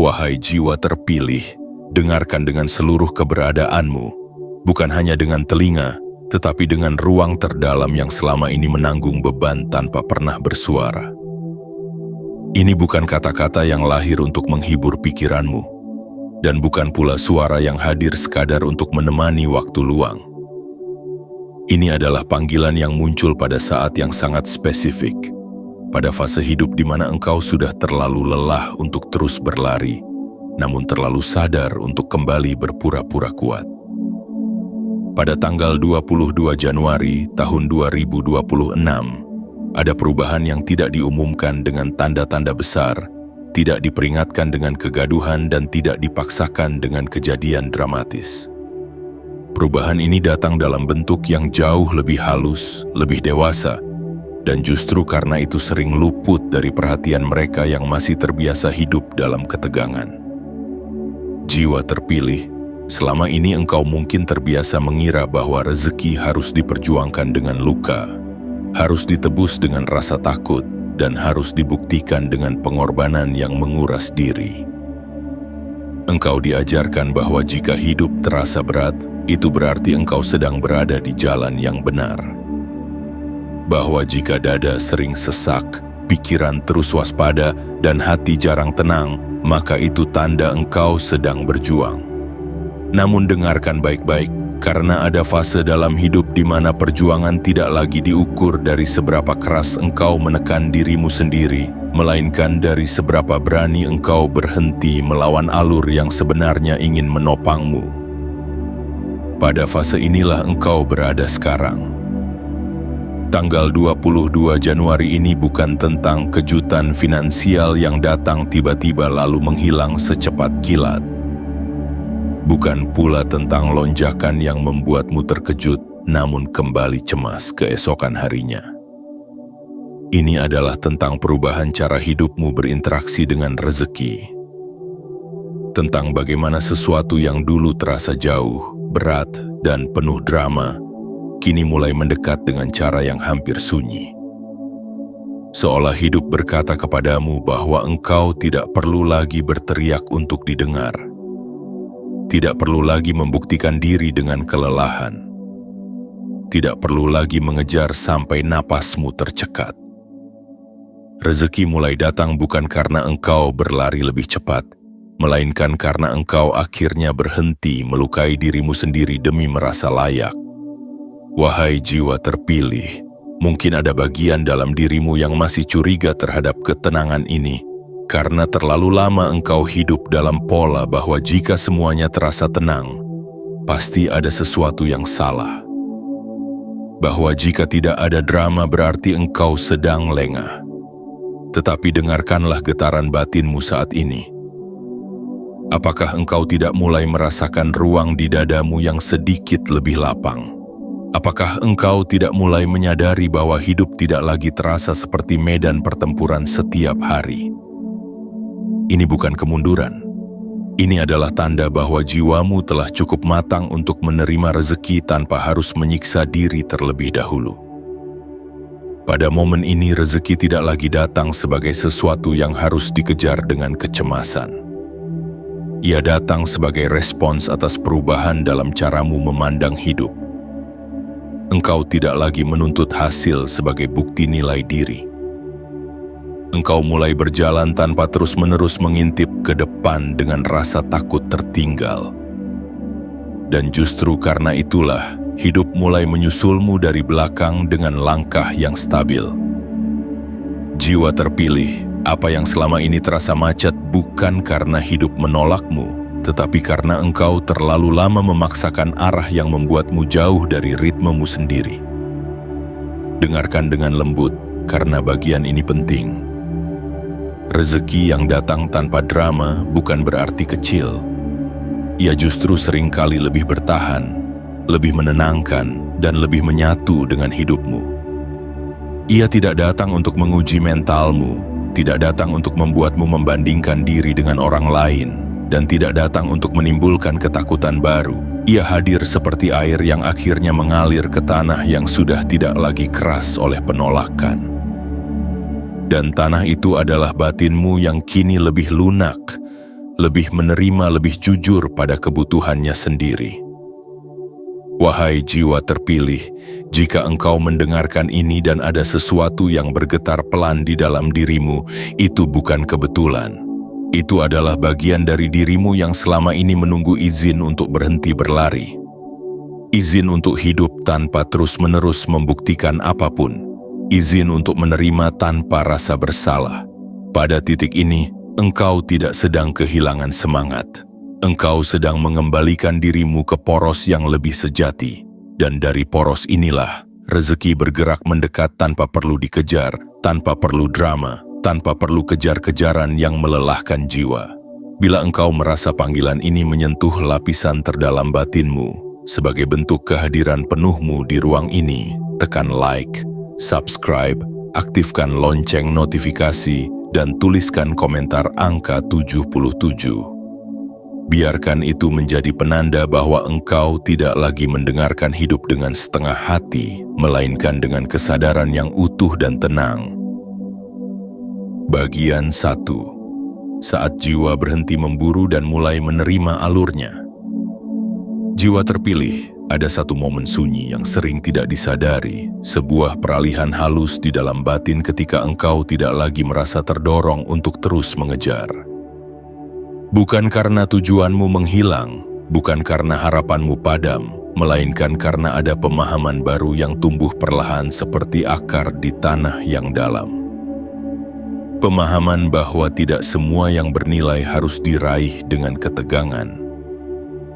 Wahai jiwa terpilih, dengarkan dengan seluruh keberadaanmu, bukan hanya dengan telinga, tetapi dengan ruang terdalam yang selama ini menanggung beban tanpa pernah bersuara. Ini bukan kata-kata yang lahir untuk menghibur pikiranmu, dan bukan pula suara yang hadir sekadar untuk menemani waktu luang. Ini adalah panggilan yang muncul pada saat yang sangat spesifik, pada fase hidup di mana engkau sudah terlalu lelah untuk terus berlari, namun terlalu sadar untuk kembali berpura-pura kuat. Pada tanggal 22 Januari tahun 2026, ada perubahan yang tidak diumumkan dengan tanda-tanda besar, tidak diperingatkan dengan kegaduhan dan tidak dipaksakan dengan kejadian dramatis. Perubahan ini datang dalam bentuk yang jauh lebih halus, lebih dewasa, dan justru karena itu sering luput dari perhatian mereka yang masih terbiasa hidup dalam ketegangan. Jiwa terpilih, selama ini engkau mungkin terbiasa mengira bahwa rezeki harus diperjuangkan dengan luka, harus ditebus dengan rasa takut, dan harus dibuktikan dengan pengorbanan yang menguras diri. Engkau diajarkan bahwa jika hidup terasa berat, itu berarti engkau sedang berada di jalan yang benar. Bahwa jika dada sering sesak, pikiran terus waspada, dan hati jarang tenang, maka itu tanda engkau sedang berjuang. Namun dengarkan baik-baik, karena ada fase dalam hidup di mana perjuangan tidak lagi diukur dari seberapa keras engkau menekan dirimu sendiri, melainkan dari seberapa berani engkau berhenti melawan alur yang sebenarnya ingin menopangmu. Pada fase inilah engkau berada sekarang. Tanggal 22 Januari ini bukan tentang kejutan finansial yang datang tiba-tiba lalu menghilang secepat kilat. Bukan pula tentang lonjakan yang membuatmu terkejut namun kembali cemas keesokan harinya. Ini adalah tentang perubahan cara hidupmu berinteraksi dengan rezeki. Tentang bagaimana sesuatu yang dulu terasa jauh, berat, dan penuh drama, kini mulai mendekat dengan cara yang hampir sunyi. Seolah hidup berkata kepadamu bahwa engkau tidak perlu lagi berteriak untuk didengar. Tidak perlu lagi membuktikan diri dengan kelelahan. Tidak perlu lagi mengejar sampai napasmu tercekat. Rezeki mulai datang bukan karena engkau berlari lebih cepat, melainkan karena engkau akhirnya berhenti melukai dirimu sendiri demi merasa layak. Wahai jiwa terpilih, mungkin ada bagian dalam dirimu yang masih curiga terhadap ketenangan ini, karena terlalu lama engkau hidup dalam pola bahwa jika semuanya terasa tenang, pasti ada sesuatu yang salah. Bahwa jika tidak ada drama berarti engkau sedang lengah. Tetapi dengarkanlah getaran batinmu saat ini. Apakah engkau tidak mulai merasakan ruang di dadamu yang sedikit lebih lapang? Apakah engkau tidak mulai menyadari bahwa hidup tidak lagi terasa seperti medan pertempuran setiap hari? Ini bukan kemunduran. Ini adalah tanda bahwa jiwamu telah cukup matang untuk menerima rezeki tanpa harus menyiksa diri terlebih dahulu. Pada momen ini rezeki tidak lagi datang sebagai sesuatu yang harus dikejar dengan kecemasan. Ia datang sebagai respons atas perubahan dalam caramu memandang hidup. Engkau tidak lagi menuntut hasil sebagai bukti nilai diri. Engkau mulai berjalan tanpa terus-menerus mengintip ke depan dengan rasa takut tertinggal. Dan justru karena itulah, hidup mulai menyusulmu dari belakang dengan langkah yang stabil. Jiwa terpilih, apa yang selama ini terasa macet bukan karena hidup menolakmu, tetapi karena engkau terlalu lama memaksakan arah yang membuatmu jauh dari ritmemu sendiri. Dengarkan dengan lembut, karena bagian ini penting. Rezeki yang datang tanpa drama bukan berarti kecil. Ia justru seringkali lebih bertahan, lebih menenangkan, dan lebih menyatu dengan hidupmu. Ia tidak datang untuk menguji mentalmu, tidak datang untuk membuatmu membandingkan diri dengan orang lain, dan tidak datang untuk menimbulkan ketakutan baru. Ia hadir seperti air yang akhirnya mengalir ke tanah yang sudah tidak lagi keras oleh penolakan. Dan tanah itu adalah batinmu yang kini lebih lunak, lebih menerima, lebih jujur pada kebutuhannya sendiri. Wahai jiwa terpilih, jika engkau mendengarkan ini dan ada sesuatu yang bergetar pelan di dalam dirimu, itu bukan kebetulan. Itu adalah bagian dari dirimu yang selama ini menunggu izin untuk berhenti berlari. Izin untuk hidup tanpa terus-menerus membuktikan apapun. Izin untuk menerima tanpa rasa bersalah. Pada titik ini, engkau tidak sedang kehilangan semangat. Engkau sedang mengembalikan dirimu ke poros yang lebih sejati. Dan dari poros inilah, rezeki bergerak mendekat tanpa perlu dikejar, tanpa perlu drama, tanpa perlu kejar-kejaran yang melelahkan jiwa. Bila engkau merasa panggilan ini menyentuh lapisan terdalam batinmu, sebagai bentuk kehadiran penuhmu di ruang ini, tekan like, subscribe, aktifkan lonceng notifikasi, dan tuliskan komentar angka 77. Biarkan itu menjadi penanda bahwa engkau tidak lagi mendengarkan hidup dengan setengah hati, melainkan dengan kesadaran yang utuh dan tenang. Bagian 1. Saat jiwa berhenti memburu dan mulai menerima alurnya. Jiwa terpilih, ada satu momen sunyi yang sering tidak disadari, sebuah peralihan halus di dalam batin ketika engkau tidak lagi merasa terdorong untuk terus mengejar. Bukan karena tujuanmu menghilang, bukan karena harapanmu padam, melainkan karena ada pemahaman baru yang tumbuh perlahan seperti akar di tanah yang dalam. Pemahaman bahwa tidak semua yang bernilai harus diraih dengan ketegangan.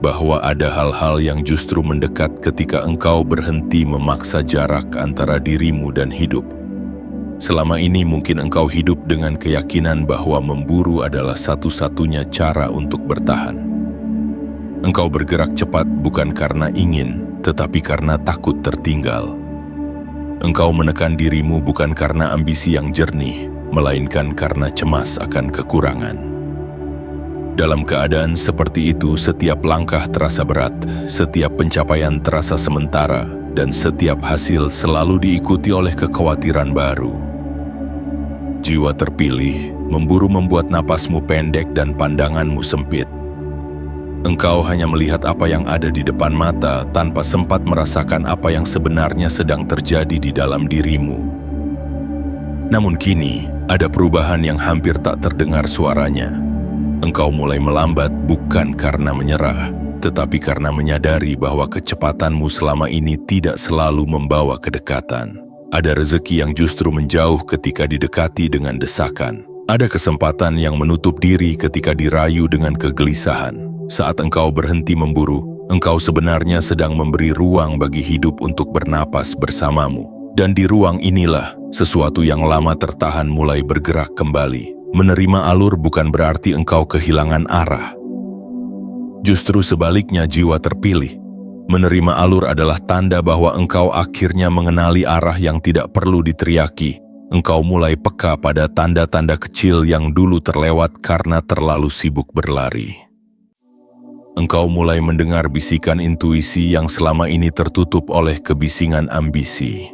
Bahwa ada hal-hal yang justru mendekat ketika engkau berhenti memaksa jarak antara dirimu dan hidup. Selama ini mungkin engkau hidup dengan keyakinan bahwa memburu adalah satu-satunya cara untuk bertahan. Engkau bergerak cepat bukan karena ingin, tetapi karena takut tertinggal. Engkau menekan dirimu bukan karena ambisi yang jernih, melainkan karena cemas akan kekurangan. Dalam keadaan seperti itu, setiap langkah terasa berat, setiap pencapaian terasa sementara, dan setiap hasil selalu diikuti oleh kekhawatiran baru. Jiwa terpilih, memburu membuat napasmu pendek dan pandanganmu sempit. Engkau hanya melihat apa yang ada di depan mata tanpa sempat merasakan apa yang sebenarnya sedang terjadi di dalam dirimu. Namun kini, ada perubahan yang hampir tak terdengar suaranya. Engkau mulai melambat bukan karena menyerah, tetapi karena menyadari bahwa kecepatanmu selama ini tidak selalu membawa kedekatan. Ada rezeki yang justru menjauh ketika didekati dengan desakan. Ada kesempatan yang menutup diri ketika dirayu dengan kegelisahan. Saat engkau berhenti memburu, engkau sebenarnya sedang memberi ruang bagi hidup untuk bernapas bersamamu. Dan di ruang inilah, sesuatu yang lama tertahan mulai bergerak kembali. Menerima alur bukan berarti engkau kehilangan arah. Justru sebaliknya, jiwa terpilih. Menerima alur adalah tanda bahwa engkau akhirnya mengenali arah yang tidak perlu diteriaki. Engkau mulai peka pada tanda-tanda kecil yang dulu terlewat karena terlalu sibuk berlari. Engkau mulai mendengar bisikan intuisi yang selama ini tertutup oleh kebisingan ambisi.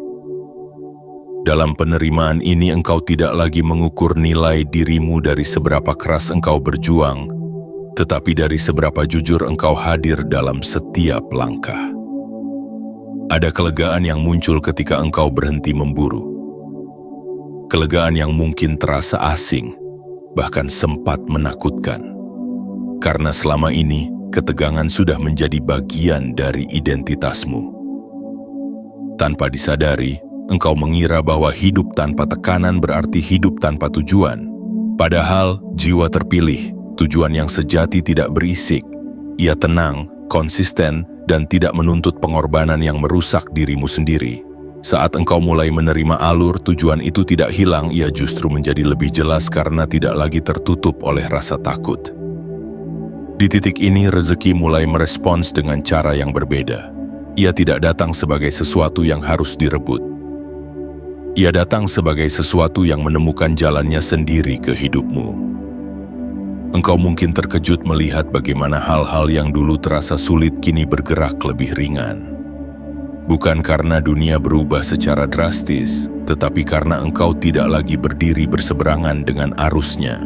Dalam penerimaan ini engkau tidak lagi mengukur nilai dirimu dari seberapa keras engkau berjuang, tetapi dari seberapa jujur engkau hadir dalam setiap langkah. Ada kelegaan yang muncul ketika engkau berhenti memburu. Kelegaan yang mungkin terasa asing, bahkan sempat menakutkan. Karena selama ini, ketegangan sudah menjadi bagian dari identitasmu. Tanpa disadari, engkau mengira bahwa hidup tanpa tekanan berarti hidup tanpa tujuan. Padahal, jiwa terpilih, tujuan yang sejati tidak berisik. Ia tenang, konsisten, dan tidak menuntut pengorbanan yang merusak dirimu sendiri. Saat engkau mulai menerima alur, tujuan itu tidak hilang, ia justru menjadi lebih jelas karena tidak lagi tertutup oleh rasa takut. Di titik ini, rezeki mulai merespons dengan cara yang berbeda. Ia tidak datang sebagai sesuatu yang harus direbut. Ia datang sebagai sesuatu yang menemukan jalannya sendiri ke hidupmu. Engkau mungkin terkejut melihat bagaimana hal-hal yang dulu terasa sulit kini bergerak lebih ringan. Bukan karena dunia berubah secara drastis, tetapi karena engkau tidak lagi berdiri berseberangan dengan arusnya.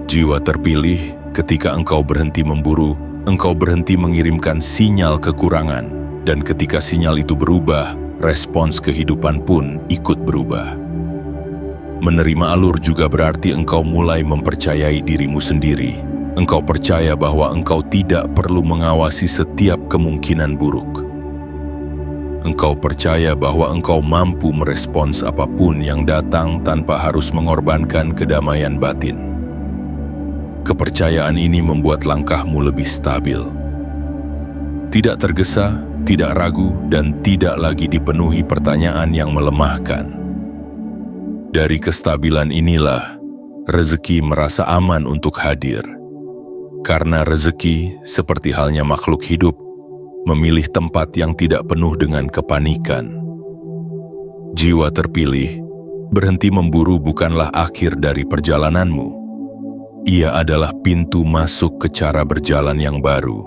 Jiwa terpilih, ketika engkau berhenti memburu, engkau berhenti mengirimkan sinyal kekurangan, dan ketika sinyal itu berubah, respons kehidupan pun ikut berubah. Menerima alur juga berarti engkau mulai mempercayai dirimu sendiri. Engkau percaya bahwa engkau tidak perlu mengawasi setiap kemungkinan buruk. Engkau percaya bahwa engkau mampu merespons apapun yang datang tanpa harus mengorbankan kedamaian batin. Kepercayaan ini membuat langkahmu lebih stabil. Tidak tergesa, tidak ragu, dan tidak lagi dipenuhi pertanyaan yang melemahkan. Dari kestabilan inilah, rezeki merasa aman untuk hadir. Karena rezeki, seperti halnya makhluk hidup, memilih tempat yang tidak penuh dengan kepanikan. Jiwa terpilih, berhenti memburu bukanlah akhir dari perjalananmu. Ia adalah pintu masuk ke cara berjalan yang baru.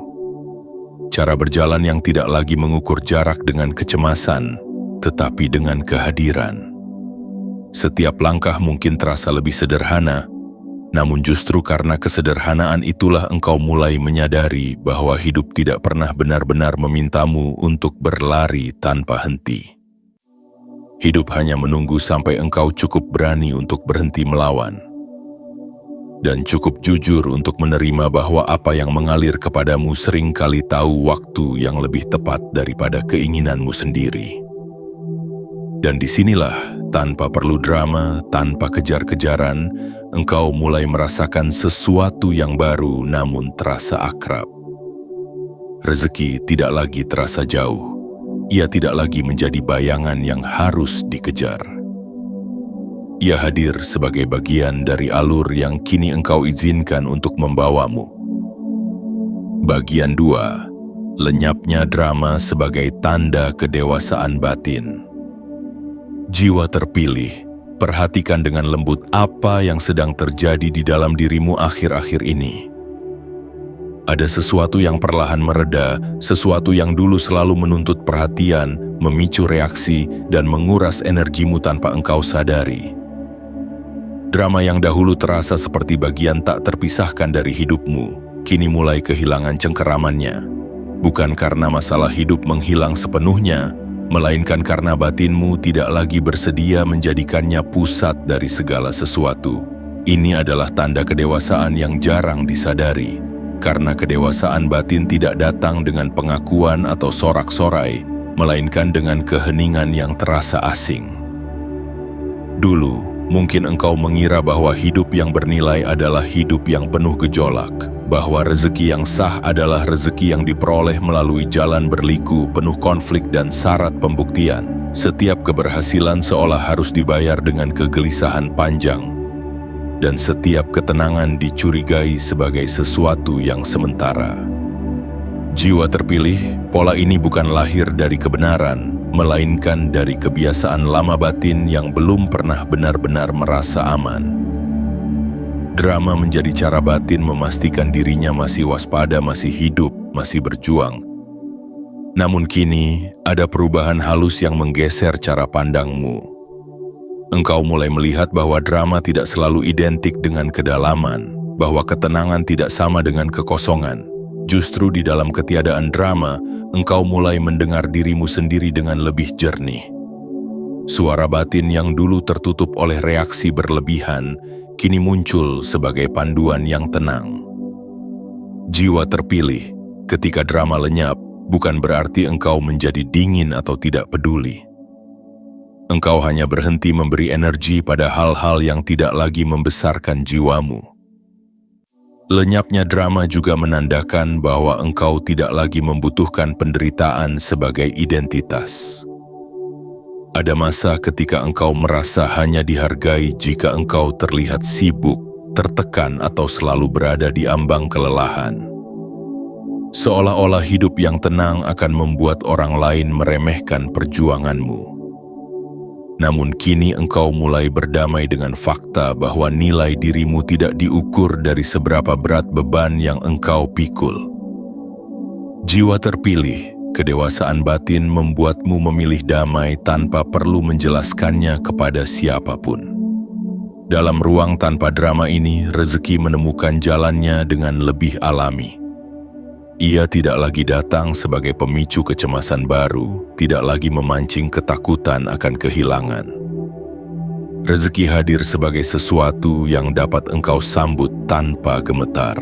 Cara berjalan yang tidak lagi mengukur jarak dengan kecemasan, tetapi dengan kehadiran. Setiap langkah mungkin terasa lebih sederhana, namun justru karena kesederhanaan itulah engkau mulai menyadari bahwa hidup tidak pernah benar-benar memintamu untuk berlari tanpa henti. Hidup hanya menunggu sampai engkau cukup berani untuk berhenti melawan. Dan cukup jujur untuk menerima bahwa apa yang mengalir kepadamu seringkali tahu waktu yang lebih tepat daripada keinginanmu sendiri. Dan disinilah, tanpa perlu drama, tanpa kejar-kejaran, engkau mulai merasakan sesuatu yang baru namun terasa akrab. Rezeki tidak lagi terasa jauh. Ia tidak lagi menjadi bayangan yang harus dikejar. Ia hadir sebagai bagian dari alur yang kini engkau izinkan untuk membawamu. Bagian 2. Lenyapnya drama sebagai tanda kedewasaan batin. Jiwa terpilih, perhatikan dengan lembut apa yang sedang terjadi di dalam dirimu akhir-akhir ini. Ada sesuatu yang perlahan mereda, sesuatu yang dulu selalu menuntut perhatian, memicu reaksi, dan menguras energimu tanpa engkau sadari. Drama yang dahulu terasa seperti bagian tak terpisahkan dari hidupmu, kini mulai kehilangan cengkeramannya. Bukan karena masalah hidup menghilang sepenuhnya, melainkan karena batinmu tidak lagi bersedia menjadikannya pusat dari segala sesuatu. Ini adalah tanda kedewasaan yang jarang disadari, karena kedewasaan batin tidak datang dengan pengakuan atau sorak-sorai, melainkan dengan keheningan yang terasa asing. Dulu, mungkin engkau mengira bahwa hidup yang bernilai adalah hidup yang penuh gejolak, bahwa rezeki yang sah adalah rezeki yang diperoleh melalui jalan berliku penuh konflik dan syarat pembuktian. Setiap keberhasilan seolah harus dibayar dengan kegelisahan panjang, dan setiap ketenangan dicurigai sebagai sesuatu yang sementara. Jiwa terpilih, pola ini bukan lahir dari kebenaran, melainkan dari kebiasaan lama batin yang belum pernah benar-benar merasa aman. Drama menjadi cara batin memastikan dirinya masih waspada, masih hidup, masih berjuang. Namun kini, ada perubahan halus yang menggeser cara pandangmu. Engkau mulai melihat bahwa drama tidak selalu identik dengan kedalaman, bahwa ketenangan tidak sama dengan kekosongan. Justru di dalam ketiadaan drama, engkau mulai mendengar dirimu sendiri dengan lebih jernih. Suara batin yang dulu tertutup oleh reaksi berlebihan, kini muncul sebagai panduan yang tenang. Jiwa terpilih, ketika drama lenyap, bukan berarti engkau menjadi dingin atau tidak peduli. Engkau hanya berhenti memberi energi pada hal-hal yang tidak lagi membesarkan jiwamu. Lenyapnya drama juga menandakan bahwa engkau tidak lagi membutuhkan penderitaan sebagai identitas. Ada masa ketika engkau merasa hanya dihargai jika engkau terlihat sibuk, tertekan, atau selalu berada di ambang kelelahan. Seolah-olah hidup yang tenang akan membuat orang lain meremehkan perjuanganmu. Namun kini engkau mulai berdamai dengan fakta bahwa nilai dirimu tidak diukur dari seberapa berat beban yang engkau pikul. Jiwa terpilih, kedewasaan batin membuatmu memilih damai tanpa perlu menjelaskannya kepada siapapun. Dalam ruang tanpa drama ini, rezeki menemukan jalannya dengan lebih alami. Ia tidak lagi datang sebagai pemicu kecemasan baru, tidak lagi memancing ketakutan akan kehilangan. Rezeki hadir sebagai sesuatu yang dapat engkau sambut tanpa gemetar.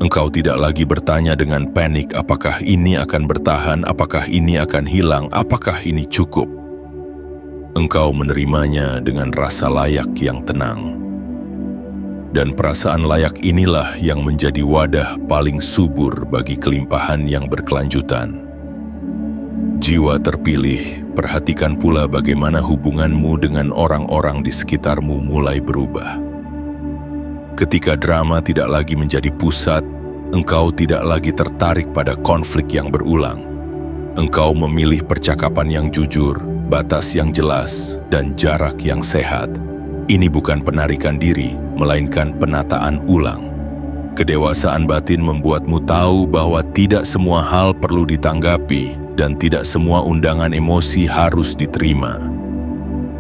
Engkau tidak lagi bertanya dengan panik, apakah ini akan bertahan, apakah ini akan hilang, apakah ini cukup. Engkau menerimanya dengan rasa layak yang tenang. Dan perasaan layak inilah yang menjadi wadah paling subur bagi kelimpahan yang berkelanjutan. Jiwa terpilih, perhatikan pula bagaimana hubunganmu dengan orang-orang di sekitarmu mulai berubah. Ketika drama tidak lagi menjadi pusat, engkau tidak lagi tertarik pada konflik yang berulang. Engkau memilih percakapan yang jujur, batas yang jelas, dan jarak yang sehat. Ini bukan penarikan diri, melainkan penataan ulang. Kedewasaan batin membuatmu tahu bahwa tidak semua hal perlu ditanggapi dan tidak semua undangan emosi harus diterima.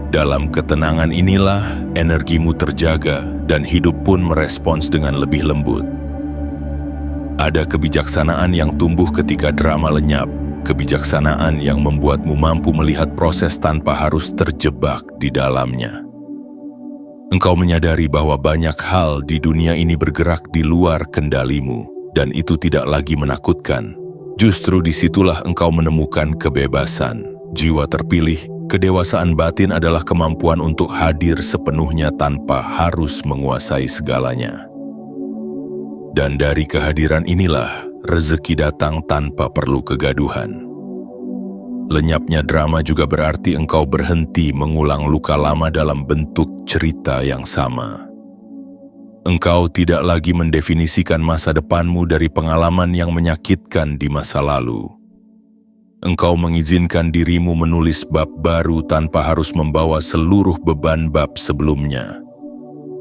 Dalam ketenangan inilah energimu terjaga dan hidup pun merespons dengan lebih lembut. Ada kebijaksanaan yang tumbuh ketika drama lenyap, kebijaksanaan yang membuatmu mampu melihat proses tanpa harus terjebak di dalamnya. Engkau menyadari bahwa banyak hal di dunia ini bergerak di luar kendalimu, dan itu tidak lagi menakutkan. Justru disitulah engkau menemukan kebebasan. Jiwa terpilih, kedewasaan batin adalah kemampuan untuk hadir sepenuhnya tanpa harus menguasai segalanya. Dan dari kehadiran inilah, rezeki datang tanpa perlu kegaduhan. Lenyapnya drama juga berarti engkau berhenti mengulang luka lama dalam bentuk cerita yang sama. Engkau tidak lagi mendefinisikan masa depanmu dari pengalaman yang menyakitkan di masa lalu. Engkau mengizinkan dirimu menulis bab baru tanpa harus membawa seluruh beban bab sebelumnya.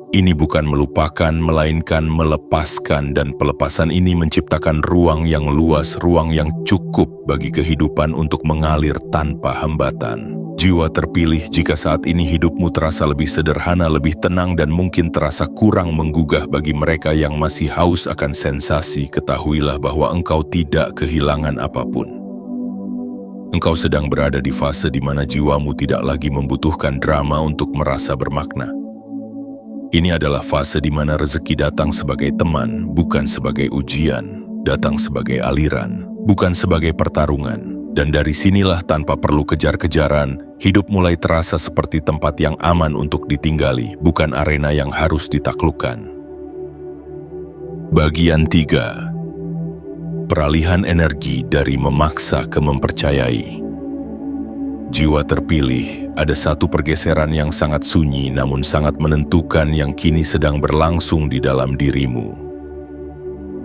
Ini bukan melupakan, melainkan melepaskan, dan pelepasan ini menciptakan ruang yang luas, ruang yang cukup bagi kehidupan untuk mengalir tanpa hambatan. Jiwa terpilih, jika saat ini hidupmu terasa lebih sederhana, lebih tenang, dan mungkin terasa kurang menggugah bagi mereka yang masih haus akan sensasi, ketahuilah bahwa engkau tidak kehilangan apapun. Engkau sedang berada di fase di mana jiwamu tidak lagi membutuhkan drama untuk merasa bermakna. Ini adalah fase di mana rezeki datang sebagai teman, bukan sebagai ujian, datang sebagai aliran, bukan sebagai pertarungan. Dan dari sinilah tanpa perlu kejar-kejaran, hidup mulai terasa seperti tempat yang aman untuk ditinggali, bukan arena yang harus ditaklukkan. Bagian 3. Peralihan energi dari memaksa ke mempercayai. Jiwa terpilih, ada satu pergeseran yang sangat sunyi namun sangat menentukan yang kini sedang berlangsung di dalam dirimu.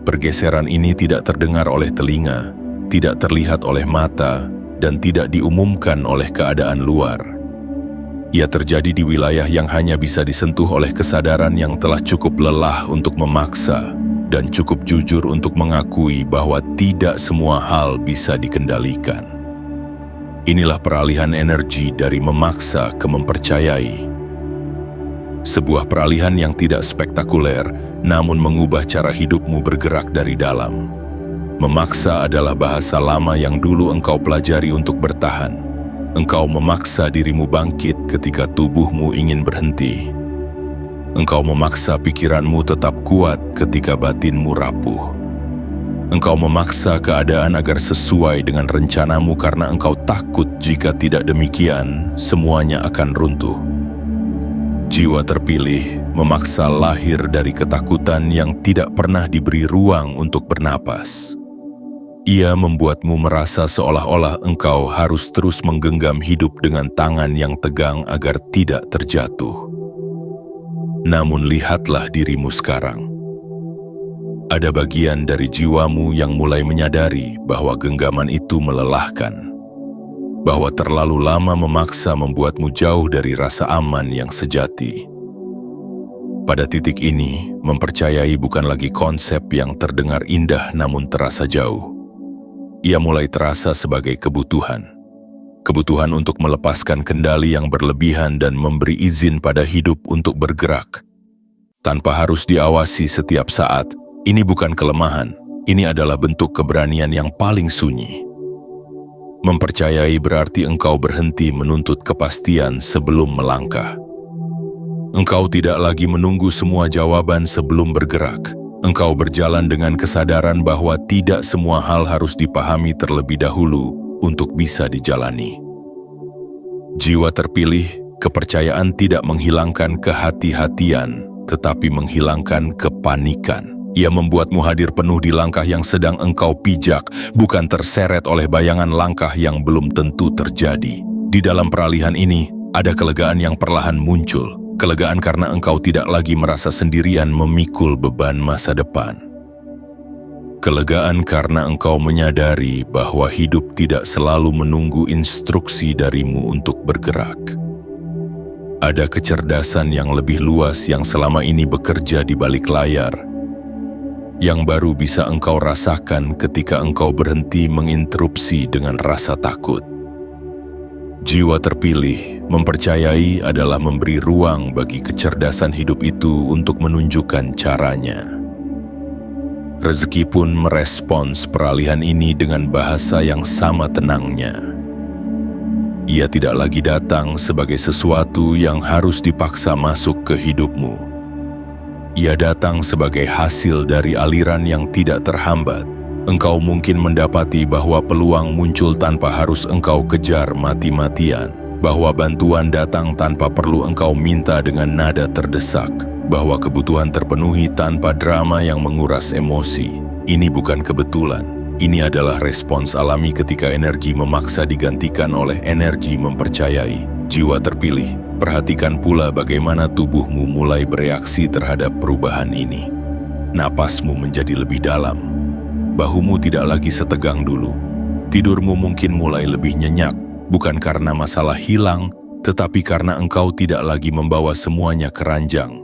Pergeseran ini tidak terdengar oleh telinga, tidak terlihat oleh mata, dan tidak diumumkan oleh keadaan luar. Ia terjadi di wilayah yang hanya bisa disentuh oleh kesadaran yang telah cukup lelah untuk memaksa dan cukup jujur untuk mengakui bahwa tidak semua hal bisa dikendalikan. Inilah peralihan energi dari memaksa ke mempercayai. Sebuah peralihan yang tidak spektakuler, namun mengubah cara hidupmu bergerak dari dalam. Memaksa adalah bahasa lama yang dulu engkau pelajari untuk bertahan. Engkau memaksa dirimu bangkit ketika tubuhmu ingin berhenti. Engkau memaksa pikiranmu tetap kuat ketika batinmu rapuh. Engkau memaksa keadaan agar sesuai dengan rencanamu karena engkau takut jika tidak demikian, semuanya akan runtuh. Jiwa terpilih memaksa lahir dari ketakutan yang tidak pernah diberi ruang untuk bernapas. Ia membuatmu merasa seolah-olah engkau harus terus menggenggam hidup dengan tangan yang tegang agar tidak terjatuh. Namun lihatlah dirimu sekarang. Ada bagian dari jiwamu yang mulai menyadari bahwa genggaman itu melelahkan, bahwa terlalu lama memaksa membuatmu jauh dari rasa aman yang sejati. Pada titik ini, mempercayai bukan lagi konsep yang terdengar indah namun terasa jauh. Ia mulai terasa sebagai kebutuhan. kebutuhan untuk melepaskan kendali yang berlebihan dan memberi izin pada hidup untuk bergerak tanpa harus diawasi setiap saat. Ini bukan kelemahan, ini adalah bentuk keberanian yang paling sunyi. Mempercayai berarti engkau berhenti menuntut kepastian sebelum melangkah. Engkau tidak lagi menunggu semua jawaban sebelum bergerak. Engkau berjalan dengan kesadaran bahwa tidak semua hal harus dipahami terlebih dahulu untuk bisa dijalani. Jiwa terpilih, kepercayaan tidak menghilangkan kehati-hatian, tetapi menghilangkan kepanikan. Ia membuatmu hadir penuh di langkah yang sedang engkau pijak, bukan terseret oleh bayangan langkah yang belum tentu terjadi. Di dalam peralihan ini, ada kelegaan yang perlahan muncul. Kelegaan karena engkau tidak lagi merasa sendirian memikul beban masa depan. Kelegaan karena engkau menyadari bahwa hidup tidak selalu menunggu instruksi darimu untuk bergerak. Ada kecerdasan yang lebih luas yang selama ini bekerja di balik layar, yang baru bisa engkau rasakan ketika engkau berhenti menginterupsi dengan rasa takut. Jiwa terpilih mempercayai adalah memberi ruang bagi kecerdasan hidup itu untuk menunjukkan caranya. Rezeki pun merespons peralihan ini dengan bahasa yang sama tenangnya. Ia tidak lagi datang sebagai sesuatu yang harus dipaksa masuk ke hidupmu. Ia datang sebagai hasil dari aliran yang tidak terhambat. Engkau mungkin mendapati bahwa peluang muncul tanpa harus engkau kejar mati-matian, bahwa bantuan datang tanpa perlu engkau minta dengan nada terdesak, bahwa kebutuhan terpenuhi tanpa drama yang menguras emosi. Ini bukan kebetulan, ini adalah respons alami ketika energi memaksa digantikan oleh energi mempercayai. Jiwa terpilih, perhatikan pula bagaimana tubuhmu mulai bereaksi terhadap perubahan ini. Napasmu menjadi lebih dalam. Bahumu tidak lagi setegang dulu. Tidurmu mungkin mulai lebih nyenyak, bukan karena masalah hilang, tetapi karena engkau tidak lagi membawa semuanya ke ranjang.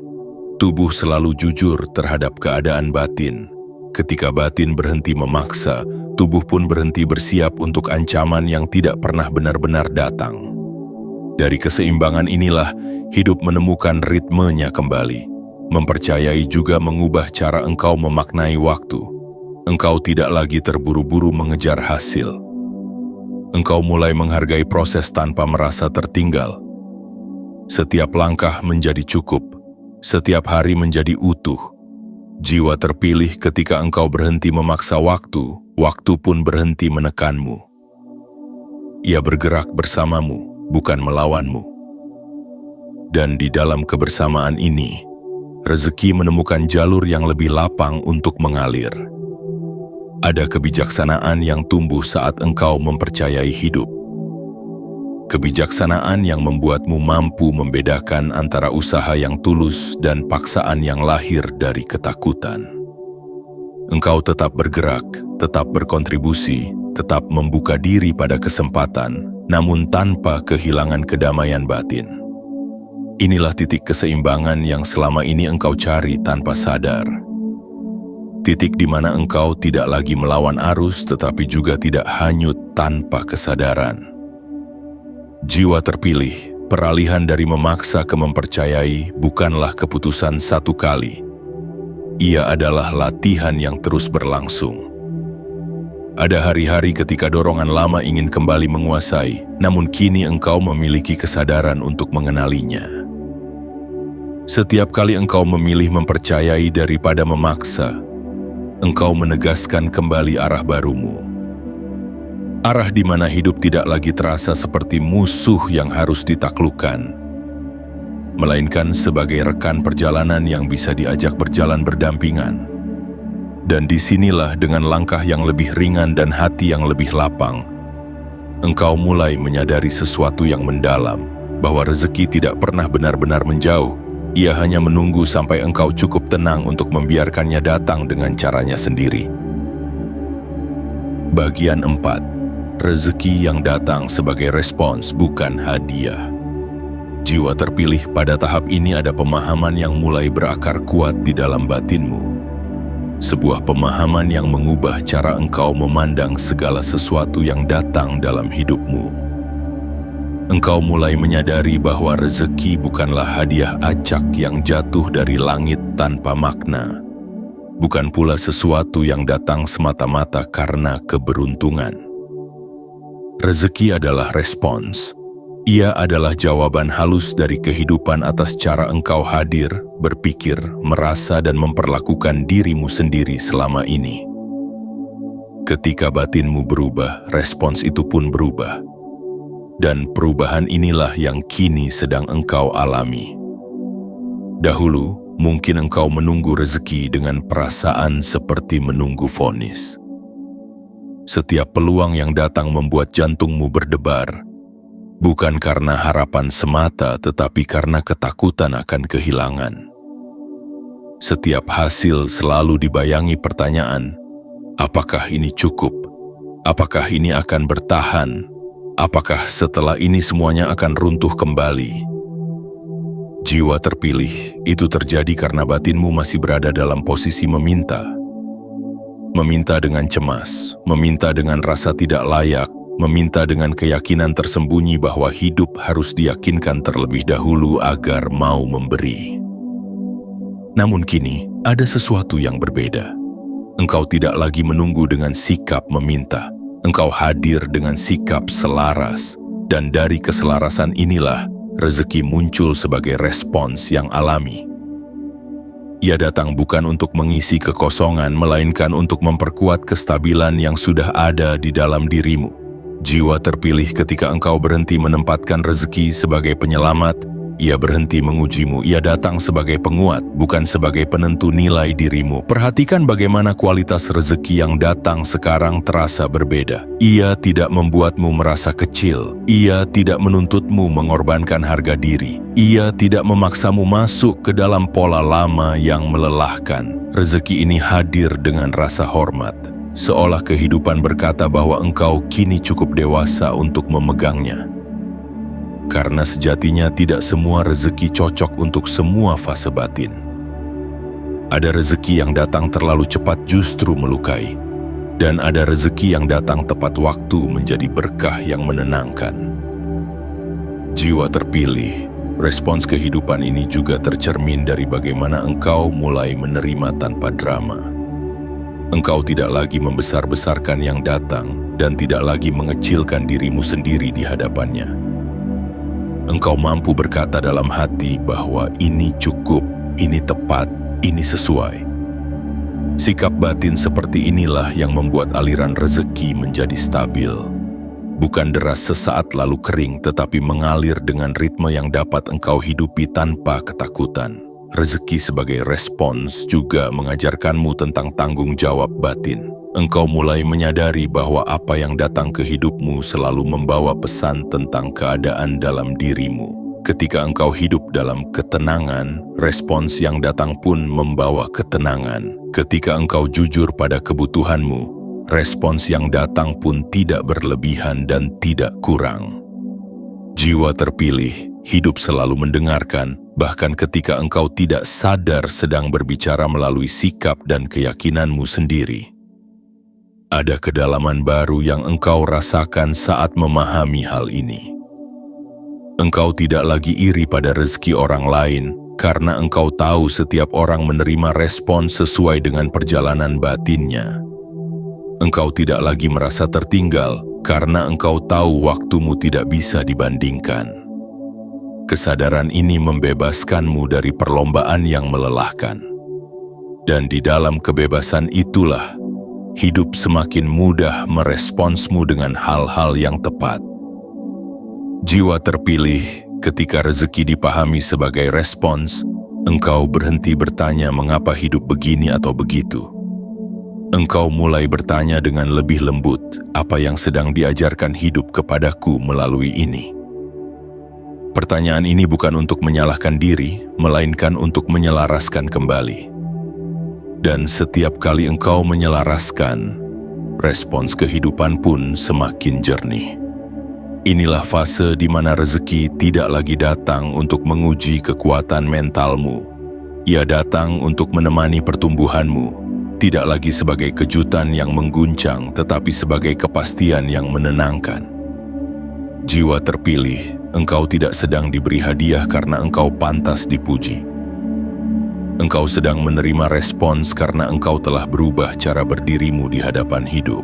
Tubuh selalu jujur terhadap keadaan batin. Ketika batin berhenti memaksa, tubuh pun berhenti bersiap untuk ancaman yang tidak pernah benar-benar datang. Dari keseimbangan inilah hidup menemukan ritmenya kembali. Mempercayai juga mengubah cara engkau memaknai waktu. Engkau tidak lagi terburu-buru mengejar hasil. Engkau mulai menghargai proses tanpa merasa tertinggal. Setiap langkah menjadi cukup, setiap hari menjadi utuh. Jiwa terpilih ketika engkau berhenti memaksa waktu, waktu pun berhenti menekanmu. Ia bergerak bersamamu, bukan melawanmu. Dan di dalam kebersamaan ini, rezeki menemukan jalur yang lebih lapang untuk mengalir. Ada kebijaksanaan yang tumbuh saat engkau mempercayai hidup. Kebijaksanaan yang membuatmu mampu membedakan antara usaha yang tulus dan paksaan yang lahir dari ketakutan. Engkau tetap bergerak, tetap berkontribusi, tetap membuka diri pada kesempatan, namun tanpa kehilangan kedamaian batin. Inilah titik keseimbangan yang selama ini engkau cari tanpa sadar. Titik di mana engkau tidak lagi melawan arus tetapi juga tidak hanyut tanpa kesadaran. Jiwa terpilih, peralihan dari memaksa ke mempercayai bukanlah keputusan satu kali. Ia adalah latihan yang terus berlangsung. Ada hari-hari ketika dorongan lama ingin kembali menguasai, namun kini engkau memiliki kesadaran untuk mengenalinya. Setiap kali engkau memilih mempercayai daripada memaksa, engkau menegaskan kembali arah barumu. Arah di mana hidup tidak lagi terasa seperti musuh yang harus ditaklukkan, melainkan sebagai rekan perjalanan yang bisa diajak berjalan berdampingan. Dan disinilah dengan langkah yang lebih ringan dan hati yang lebih lapang, engkau mulai menyadari sesuatu yang mendalam, bahwa rezeki tidak pernah benar-benar menjauh. Ia hanya menunggu sampai engkau cukup tenang untuk membiarkannya datang dengan caranya sendiri. Bagian 4. Rezeki yang datang sebagai respons, bukan hadiah. Jiwa terpilih pada tahap ini ada pemahaman yang mulai berakar kuat di dalam batinmu. Sebuah pemahaman yang mengubah cara engkau memandang segala sesuatu yang datang dalam hidupmu. Engkau mulai menyadari bahwa rezeki bukanlah hadiah acak yang jatuh dari langit tanpa makna. Bukan pula sesuatu yang datang semata-mata karena keberuntungan. Rezeki adalah respons. Ia adalah jawaban halus dari kehidupan atas cara engkau hadir, berpikir, merasa dan memperlakukan dirimu sendiri selama ini. Ketika batinmu berubah, respons itu pun berubah. Dan perubahan inilah yang kini sedang engkau alami. Dahulu, mungkin engkau menunggu rezeki dengan perasaan seperti menunggu vonis. Setiap peluang yang datang membuat jantungmu berdebar, bukan karena harapan semata tetapi karena ketakutan akan kehilangan. Setiap hasil selalu dibayangi pertanyaan, apakah ini cukup? Apakah ini akan bertahan? Apakah setelah ini semuanya akan runtuh kembali? Jiwa terpilih itu terjadi karena batinmu masih berada dalam posisi meminta. Meminta dengan cemas, meminta dengan rasa tidak layak, meminta dengan keyakinan tersembunyi bahwa hidup harus diyakinkan terlebih dahulu agar mau memberi. Namun kini, ada sesuatu yang berbeda. Engkau tidak lagi menunggu dengan sikap meminta. Engkau hadir dengan sikap selaras, dan dari keselarasan inilah rezeki muncul sebagai respons yang alami. Ia datang bukan untuk mengisi kekosongan, melainkan untuk memperkuat kestabilan yang sudah ada di dalam dirimu. Jiwa terpilih ketika engkau berhenti menempatkan rezeki sebagai penyelamat, ia berhenti mengujimu, ia datang sebagai penguat, bukan sebagai penentu nilai dirimu. Perhatikan bagaimana kualitas rezeki yang datang sekarang terasa berbeda. Ia tidak membuatmu merasa kecil, ia tidak menuntutmu mengorbankan harga diri, ia tidak memaksamu masuk ke dalam pola lama yang melelahkan. Rezeki ini hadir dengan rasa hormat, seolah kehidupan berkata bahwa engkau kini cukup dewasa untuk memegangnya. Karena sejatinya tidak semua rezeki cocok untuk semua fase batin. Ada rezeki yang datang terlalu cepat justru melukai, dan ada rezeki yang datang tepat waktu menjadi berkah yang menenangkan. Jiwa terpilih, respons kehidupan ini juga tercermin dari bagaimana engkau mulai menerima tanpa drama. Engkau tidak lagi membesar-besarkan yang datang dan tidak lagi mengecilkan dirimu sendiri di hadapannya. Engkau mampu berkata dalam hati bahwa ini cukup, ini tepat, ini sesuai. Sikap batin seperti inilah yang membuat aliran rezeki menjadi stabil. Bukan deras sesaat lalu kering, tetapi mengalir dengan ritme yang dapat engkau hidupi tanpa ketakutan. Rezeki sebagai respons juga mengajarkanmu tentang tanggung jawab batin. Engkau mulai menyadari bahwa apa yang datang ke hidupmu selalu membawa pesan tentang keadaan dalam dirimu. Ketika engkau hidup dalam ketenangan, respons yang datang pun membawa ketenangan. Ketika engkau jujur pada kebutuhanmu, respons yang datang pun tidak berlebihan dan tidak kurang. Jiwa terpilih, hidup selalu mendengarkan, bahkan ketika engkau tidak sadar sedang berbicara melalui sikap dan keyakinanmu sendiri. Ada kedalaman baru yang engkau rasakan saat memahami hal ini. Engkau tidak lagi iri pada rezeki orang lain, karena engkau tahu setiap orang menerima respon sesuai dengan perjalanan batinnya. Engkau tidak lagi merasa tertinggal, karena engkau tahu waktumu tidak bisa dibandingkan. Kesadaran ini membebaskanmu dari perlombaan yang melelahkan. Dan di dalam kebebasan itulah, hidup semakin mudah meresponsmu dengan hal-hal yang tepat. Jiwa terpilih, ketika rezeki dipahami sebagai respons, engkau berhenti bertanya mengapa hidup begini atau begitu. Engkau mulai bertanya dengan lebih lembut, apa yang sedang diajarkan hidup kepadaku melalui ini. Pertanyaan ini bukan untuk menyalahkan diri, melainkan untuk menyelaraskan kembali. Dan setiap kali engkau menyelaraskan, respons kehidupan pun semakin jernih. Inilah fase di mana rezeki tidak lagi datang untuk menguji kekuatan mentalmu. Ia datang untuk menemani pertumbuhanmu, tidak lagi sebagai kejutan yang mengguncang, tetapi sebagai kepastian yang menenangkan. Jiwa terpilih, engkau tidak sedang diberi hadiah karena engkau pantas dipuji. Engkau sedang menerima respons karena engkau telah berubah cara berdirimu di hadapan hidup.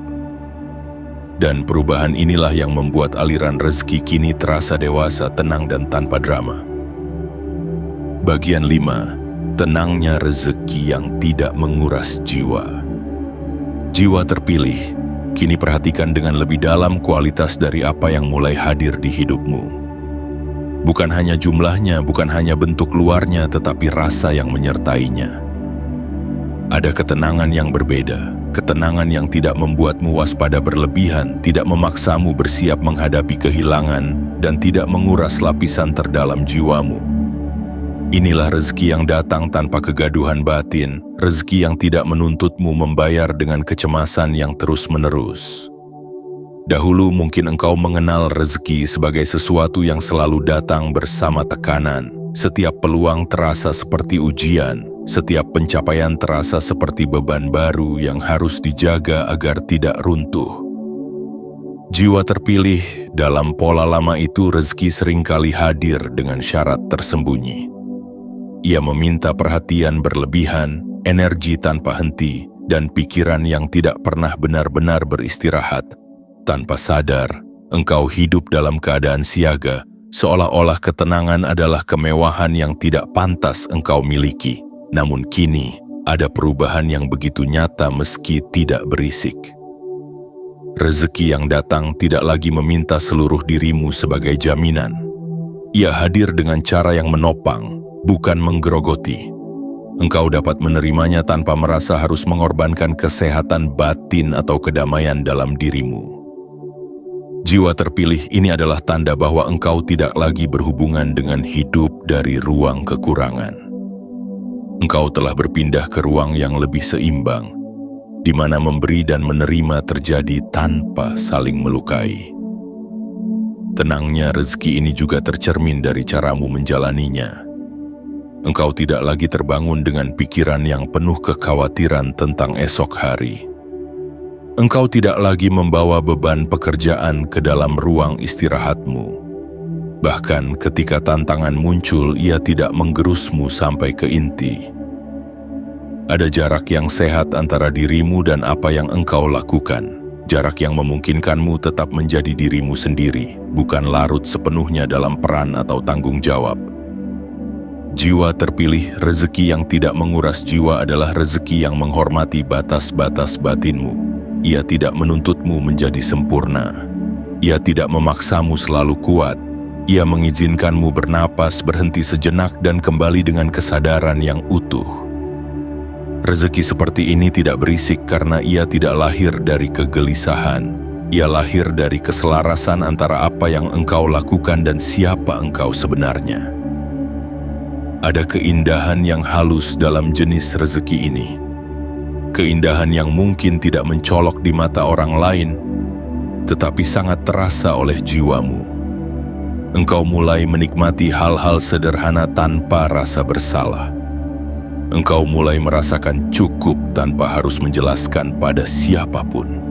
Dan perubahan inilah yang membuat aliran rezeki kini terasa dewasa, tenang, dan tanpa drama. Bagian 5. Tenangnya rezeki yang tidak menguras jiwa. Jiwa terpilih, kini perhatikan dengan lebih dalam kualitas dari apa yang mulai hadir di hidupmu. Bukan hanya jumlahnya, bukan hanya bentuk luarnya, tetapi rasa yang menyertainya. Ada ketenangan yang berbeda, ketenangan yang tidak membuatmu waspada berlebihan, tidak memaksamu bersiap menghadapi kehilangan, dan tidak menguras lapisan terdalam jiwamu. Inilah rezeki yang datang tanpa kegaduhan batin, rezeki yang tidak menuntutmu membayar dengan kecemasan yang terus-menerus. Dahulu mungkin engkau mengenal rezeki sebagai sesuatu yang selalu datang bersama tekanan. Setiap peluang terasa seperti ujian, setiap pencapaian terasa seperti beban baru yang harus dijaga agar tidak runtuh. Jiwa terpilih, dalam pola lama itu rezeki seringkali hadir dengan syarat tersembunyi. Ia meminta perhatian berlebihan, energi tanpa henti, dan pikiran yang tidak pernah benar-benar beristirahat. Tanpa sadar, engkau hidup dalam keadaan siaga, seolah-olah ketenangan adalah kemewahan yang tidak pantas engkau miliki. Namun kini, ada perubahan yang begitu nyata meski tidak berisik. Rezeki yang datang tidak lagi meminta seluruh dirimu sebagai jaminan. Ia hadir dengan cara yang menopang, bukan menggerogoti. Engkau dapat menerimanya tanpa merasa harus mengorbankan kesehatan batin atau kedamaian dalam dirimu. Jiwa terpilih ini adalah tanda bahwa engkau tidak lagi berhubungan dengan hidup dari ruang kekurangan. Engkau telah berpindah ke ruang yang lebih seimbang, di mana memberi dan menerima terjadi tanpa saling melukai. Tenangnya rezeki ini juga tercermin dari caramu menjalaninya. Engkau tidak lagi terbangun dengan pikiran yang penuh kekhawatiran tentang esok hari. Engkau tidak lagi membawa beban pekerjaan ke dalam ruang istirahatmu. Bahkan ketika tantangan muncul, ia tidak menggerusmu sampai ke inti. Ada jarak yang sehat antara dirimu dan apa yang engkau lakukan. Jarak yang memungkinkanmu tetap menjadi dirimu sendiri, bukan larut sepenuhnya dalam peran atau tanggung jawab. Jiwa terpilih, rezeki yang tidak menguras jiwa adalah rezeki yang menghormati batas-batas batinmu. Ia tidak menuntutmu menjadi sempurna. Ia tidak memaksamu selalu kuat. Ia mengizinkanmu bernapas, berhenti sejenak, dan kembali dengan kesadaran yang utuh. Rezeki seperti ini tidak berisik karena ia tidak lahir dari kegelisahan. Ia lahir dari keselarasan antara apa yang engkau lakukan dan siapa engkau sebenarnya. Ada keindahan yang halus dalam jenis rezeki ini. Keindahan yang mungkin tidak mencolok di mata orang lain, tetapi sangat terasa oleh jiwamu. Engkau mulai menikmati hal-hal sederhana tanpa rasa bersalah. Engkau mulai merasakan cukup tanpa harus menjelaskan pada siapapun.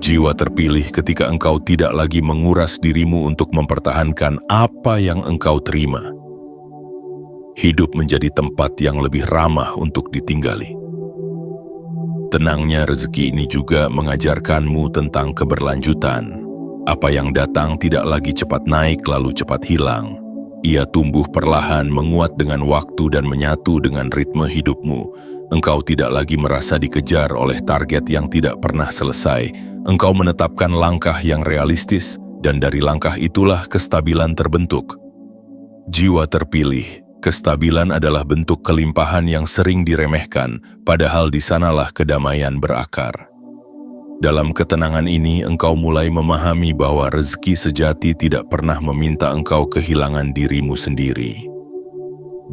Jiwa terpilih ketika engkau tidak lagi menguras dirimu untuk mempertahankan apa yang engkau terima. Hidup menjadi tempat yang lebih ramah untuk ditinggali. Tenangnya rezeki ini juga mengajarkanmu tentang keberlanjutan. Apa yang datang tidak lagi cepat naik lalu cepat hilang. Ia tumbuh perlahan, menguat dengan waktu dan menyatu dengan ritme hidupmu. Engkau tidak lagi merasa dikejar oleh target yang tidak pernah selesai. Engkau menetapkan langkah yang realistis, dan dari langkah itulah kestabilan terbentuk. Jiwa terpilih, kestabilan adalah bentuk kelimpahan yang sering diremehkan, padahal di sanalah kedamaian berakar. Dalam ketenangan ini, engkau mulai memahami bahwa rezeki sejati tidak pernah meminta engkau kehilangan dirimu sendiri.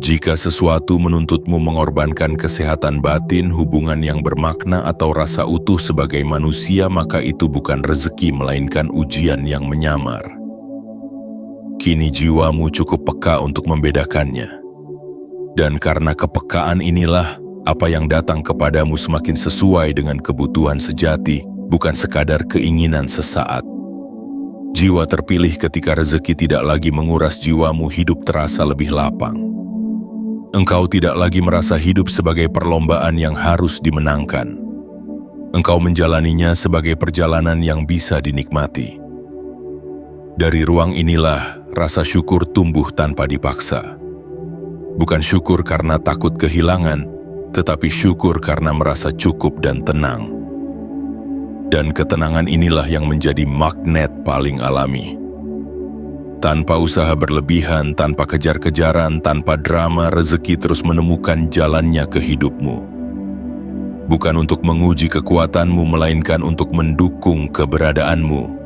Jika sesuatu menuntutmu mengorbankan kesehatan batin, hubungan yang bermakna, atau rasa utuh sebagai manusia, maka itu bukan rezeki melainkan ujian yang menyamar. Kini jiwamu cukup peka untuk membedakannya. Dan karena kepekaan inilah, apa yang datang kepadamu semakin sesuai dengan kebutuhan sejati, bukan sekadar keinginan sesaat. Jiwa terpilih ketika rezeki tidak lagi menguras jiwamu, hidup terasa lebih lapang. Engkau tidak lagi merasa hidup sebagai perlombaan yang harus dimenangkan. Engkau menjalaninya sebagai perjalanan yang bisa dinikmati. Dari ruang inilah rasa syukur tumbuh tanpa dipaksa. Bukan syukur karena takut kehilangan, tetapi syukur karena merasa cukup dan tenang. Dan ketenangan inilah yang menjadi magnet paling alami. Tanpa usaha berlebihan, tanpa kejar-kejaran, tanpa drama, rezeki terus menemukan jalannya ke hidupmu. Bukan untuk menguji kekuatanmu, melainkan untuk mendukung keberadaanmu.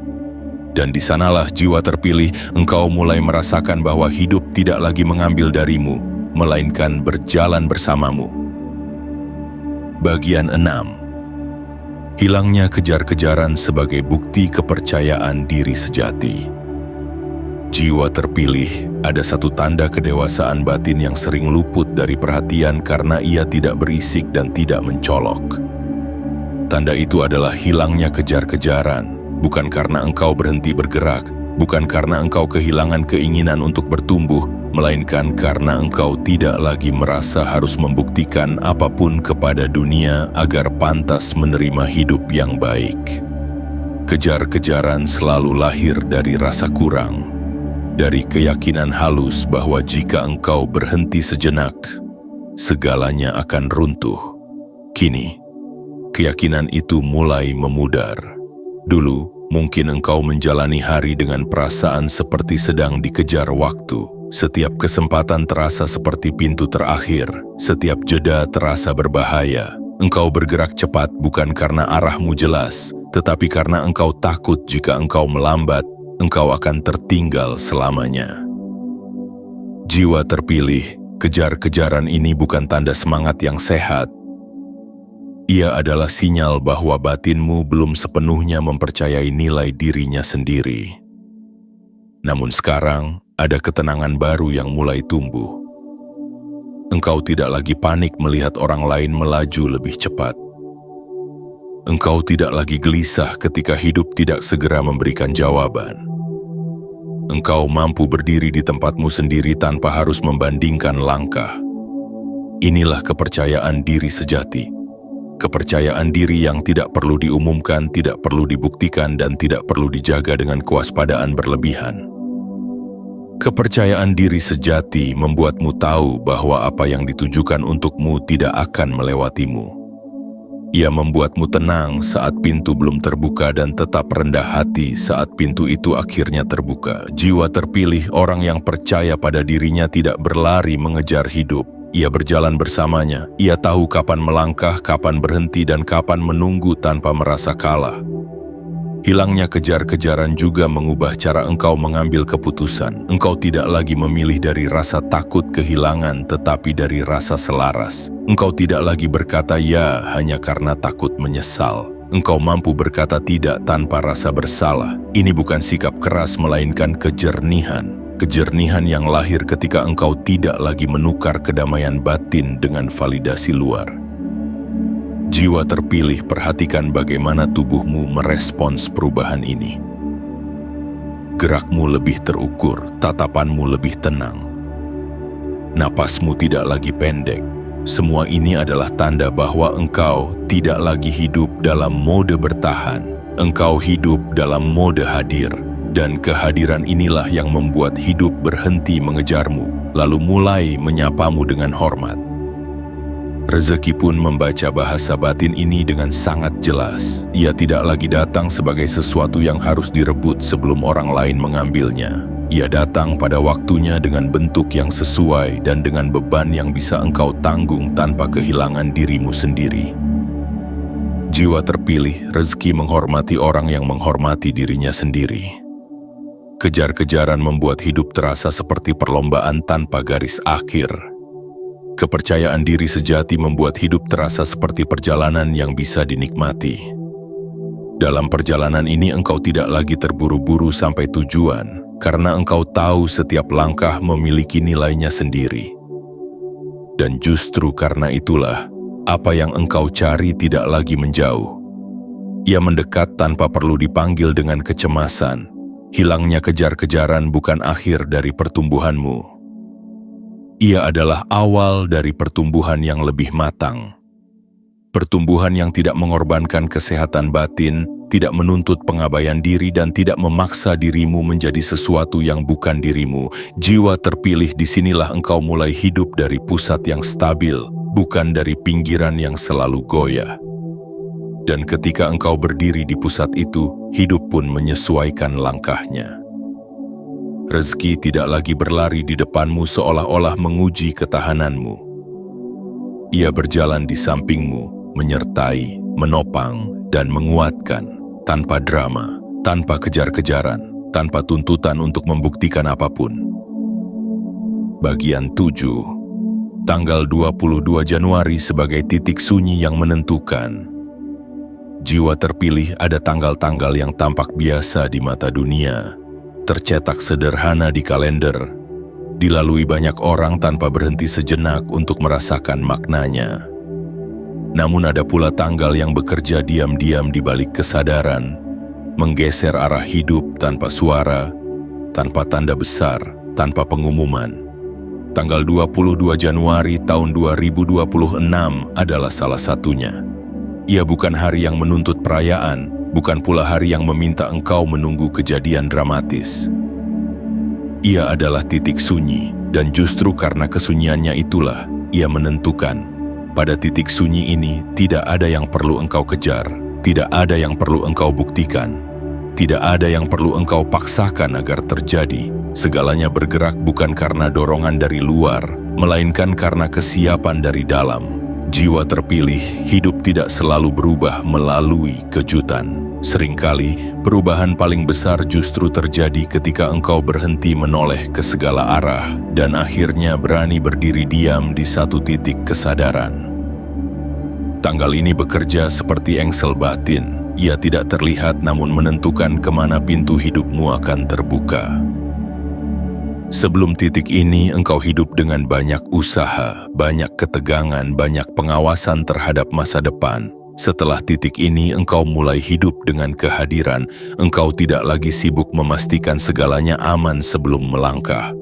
Dan di sanalah jiwa terpilih, engkau mulai merasakan bahwa hidup tidak lagi mengambil darimu, melainkan berjalan bersamamu. Bagian 6. Hilangnya kejar-kejaran sebagai bukti kepercayaan diri sejati. Jiwa terpilih ada satu tanda kedewasaan batin yang sering luput dari perhatian karena ia tidak berisik dan tidak mencolok. Tanda itu adalah hilangnya kejar-kejaran, bukan karena engkau berhenti bergerak, bukan karena engkau kehilangan keinginan untuk bertumbuh, melainkan karena engkau tidak lagi merasa harus membuktikan apapun kepada dunia agar pantas menerima hidup yang baik. Kejar-kejaran selalu lahir dari rasa kurang, dari keyakinan halus bahwa jika engkau berhenti sejenak, segalanya akan runtuh. Kini, keyakinan itu mulai memudar. Dulu, mungkin engkau menjalani hari dengan perasaan seperti sedang dikejar waktu. Setiap kesempatan terasa seperti pintu terakhir, setiap jeda terasa berbahaya. Engkau bergerak cepat bukan karena arahmu jelas, tetapi karena engkau takut jika engkau melambat, engkau akan tertinggal selamanya. Jiwa terpilih, kejar-kejaran ini bukan tanda semangat yang sehat. Ia adalah sinyal bahwa batinmu belum sepenuhnya mempercayai nilai dirinya sendiri. Namun sekarang, ada ketenangan baru yang mulai tumbuh. Engkau tidak lagi panik melihat orang lain melaju lebih cepat. Engkau tidak lagi gelisah ketika hidup tidak segera memberikan jawaban. Engkau mampu berdiri di tempatmu sendiri tanpa harus membandingkan langkah. Inilah kepercayaan diri sejati. Kepercayaan diri yang tidak perlu diumumkan, tidak perlu dibuktikan, dan tidak perlu dijaga dengan kewaspadaan berlebihan. Kepercayaan diri sejati membuatmu tahu bahwa apa yang ditujukan untukmu tidak akan melewatimu. Ia membuatmu tenang saat pintu belum terbuka dan tetap rendah hati saat pintu itu akhirnya terbuka. Jiwa terpilih, orang yang percaya pada dirinya, tidak berlari mengejar hidup. Ia berjalan bersamanya. Ia tahu kapan melangkah, kapan berhenti, dan kapan menunggu tanpa merasa kalah. Hilangnya kejar-kejaran juga mengubah cara engkau mengambil keputusan. Engkau tidak lagi memilih dari rasa takut kehilangan, tetapi dari rasa selaras. Engkau tidak lagi berkata ya hanya karena takut menyesal. Engkau mampu berkata tidak tanpa rasa bersalah. Ini bukan sikap keras, melainkan kejernihan. Kejernihan yang lahir ketika engkau tidak lagi menukar kedamaian batin dengan validasi luar. Jiwa terpilih, perhatikan bagaimana tubuhmu merespons perubahan ini. Gerakmu lebih terukur, tatapanmu lebih tenang. Napasmu tidak lagi pendek. Semua ini adalah tanda bahwa engkau tidak lagi hidup dalam mode bertahan. Engkau hidup dalam mode hadir. Dan kehadiran inilah yang membuat hidup berhenti mengejarmu, lalu mulai menyapamu dengan hormat. Rezeki pun membaca bahasa batin ini dengan sangat jelas. Ia tidak lagi datang sebagai sesuatu yang harus direbut sebelum orang lain mengambilnya. Ia datang pada waktunya dengan bentuk yang sesuai dan dengan beban yang bisa engkau tanggung tanpa kehilangan dirimu sendiri. Jiwa terpilih, rezeki menghormati orang yang menghormati dirinya sendiri. Kejar-kejaran membuat hidup terasa seperti perlombaan tanpa garis akhir. Kepercayaan diri sejati membuat hidup terasa seperti perjalanan yang bisa dinikmati. Dalam perjalanan ini engkau tidak lagi terburu-buru sampai tujuan, karena engkau tahu setiap langkah memiliki nilainya sendiri. Dan justru karena itulah, apa yang engkau cari tidak lagi menjauh. Ia mendekat tanpa perlu dipanggil dengan kecemasan, Hilangnya kejar-kejaran bukan akhir dari pertumbuhanmu. Ia adalah awal dari pertumbuhan yang lebih matang. Pertumbuhan yang tidak mengorbankan kesehatan batin, tidak menuntut pengabaian diri dan tidak memaksa dirimu menjadi sesuatu yang bukan dirimu. Jiwa terpilih, disinilah engkau mulai hidup dari pusat yang stabil, bukan dari pinggiran yang selalu goyah. Dan ketika engkau berdiri di pusat itu, hidup pun menyesuaikan langkahnya. Rezeki tidak lagi berlari di depanmu seolah-olah menguji ketahananmu. Ia berjalan di sampingmu, menyertai, menopang, dan menguatkan, tanpa drama, tanpa kejar-kejaran, tanpa tuntutan untuk membuktikan apapun. Bagian 7. Tanggal 22 Januari sebagai titik sunyi yang menentukan. Jiwa terpilih ada tanggal-tanggal yang tampak biasa di mata dunia, tercetak sederhana di kalender, dilalui banyak orang tanpa berhenti sejenak untuk merasakan maknanya. Namun ada pula tanggal yang bekerja diam-diam di balik kesadaran, menggeser arah hidup tanpa suara, tanpa tanda besar, tanpa pengumuman. Tanggal 22 Januari tahun 2026 adalah salah satunya. Ia bukan hari yang menuntut perayaan, bukan pula hari yang meminta engkau menunggu kejadian dramatis. Ia adalah titik sunyi, dan justru karena kesunyiannya itulah ia menentukan. Pada titik sunyi ini tidak ada yang perlu engkau kejar, tidak ada yang perlu engkau buktikan, tidak ada yang perlu engkau paksakan agar terjadi. Segalanya bergerak bukan karena dorongan dari luar, melainkan karena kesiapan dari dalam. Jiwa terpilih, hidup tidak selalu berubah melalui kejutan. Seringkali, perubahan paling besar justru terjadi ketika engkau berhenti menoleh ke segala arah dan akhirnya berani berdiri diam di satu titik kesadaran. Tanggal ini bekerja seperti engsel batin. Ia tidak terlihat namun menentukan kemana pintu hidupmu akan terbuka. Sebelum titik ini, engkau hidup dengan banyak usaha, banyak ketegangan, banyak pengawasan terhadap masa depan. Setelah titik ini, engkau mulai hidup dengan kehadiran. Engkau tidak lagi sibuk memastikan segalanya aman sebelum melangkah.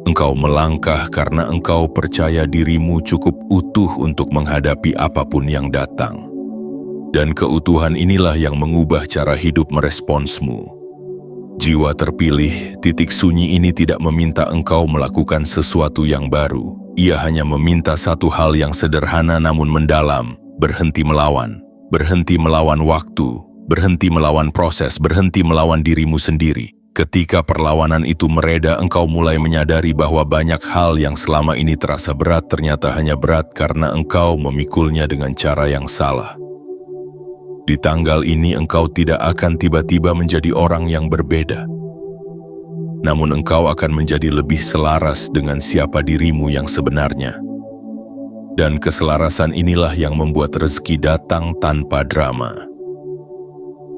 Engkau melangkah karena engkau percaya dirimu cukup utuh untuk menghadapi apapun yang datang. Dan keutuhan inilah yang mengubah cara hidup meresponsmu. Jiwa terpilih, titik sunyi ini tidak meminta engkau melakukan sesuatu yang baru. Ia hanya meminta satu hal yang sederhana namun mendalam, berhenti melawan waktu, berhenti melawan proses, berhenti melawan dirimu sendiri. Ketika perlawanan itu mereda, engkau mulai menyadari bahwa banyak hal yang selama ini terasa berat ternyata hanya berat karena engkau memikulnya dengan cara yang salah. Di tanggal ini engkau tidak akan tiba-tiba menjadi orang yang berbeda. Namun engkau akan menjadi lebih selaras dengan siapa dirimu yang sebenarnya. Dan keselarasan inilah yang membuat rezeki datang tanpa drama.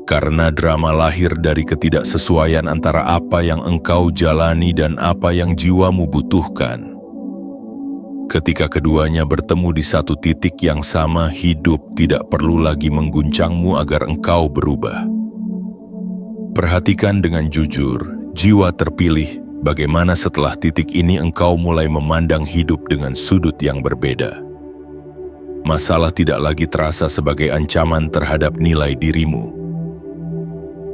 Karena drama lahir dari ketidaksesuaian antara apa yang engkau jalani dan apa yang jiwamu butuhkan. Ketika keduanya bertemu di satu titik yang sama, hidup tidak perlu lagi mengguncangmu agar engkau berubah. Perhatikan dengan jujur, jiwa terpilih, bagaimana setelah titik ini engkau mulai memandang hidup dengan sudut yang berbeda. Masalah tidak lagi terasa sebagai ancaman terhadap nilai dirimu.